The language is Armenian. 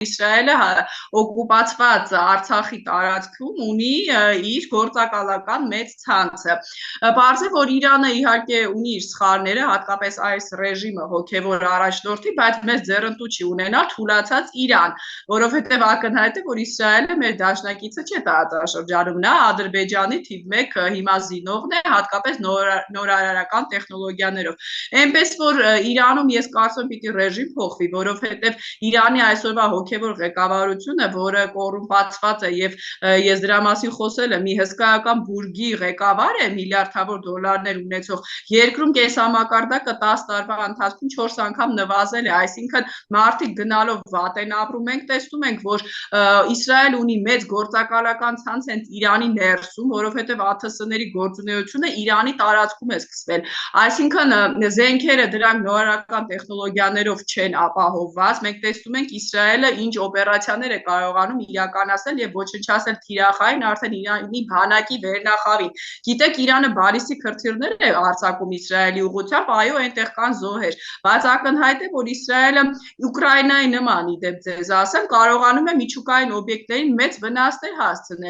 Իսրայելը օկուպացված Արցախի տարածքում ունի իր գործակալական մեծ ցանցը։ Պարզ է, որ Իրանը իհարկե ունի իր սխալները, հատկապես այս ռեժիմը հոգևոր առաջնորդի, բայց մեծ ձեռնտու չի ունենալ թուլացած Իրան, որովհետև ակնհայտ է, որ Իսրայելը մեր դաշնակիցը չէ տարածաշրջանում, նա Ադրբեջանի թիվ 1 հիմա զինողն է, հատկապես նորարարական տեխնոլոգիաներով։ Այնպես որ Իրանում ես կարծում եմ պիտի ռեժիմ փոխվի, որովհետև Իրանի այսօրվա հոգևոր ղեկավարությունը, որը կոռումպացված է եւ ես դրա մասին խոսել եմ, մի հսկայական բուրգի ղեկավար է, միլիարդավոր դոլարներ ունեցող, երկրում կեսամակարդակը 10 տարվա ընթացքում 4 անգամ նվազել է, այսինքն մարդիկ գնալով վատ են ապրում, մենք տեսնում ենք, որ Իսրայել ունի մեծ գործակալական ցանց հենց Իրանի ներսում, որովհետև ԱԹՍ-ների գործունեությունը Իրանի տարածքում է սկսվել, այսինքն զենքերը դրանք նորարարական տեխնոլոգիաներով չեն ապահովված, մենք տեսնում ենք Իսրայելը ինչ օպերացիաներ է կարողանում իրականացնել եւ ոչնչացնել թիրախային արդեն Իրանի բանակի վերնախավին։ Գիտեք, Իրանը բալիստիկ հրթիռներ է արձակում Իսրայելի ուղղությամբ, այո, այնտեղ կան զոհեր, բայց ակնհայտ է, որ Իսրայելը Ուկրաինայի նման, իդեպ ձեզ ասեմ, կարողանում է միջուկային օբյեկտներին մեծ վնասներ հասցնել։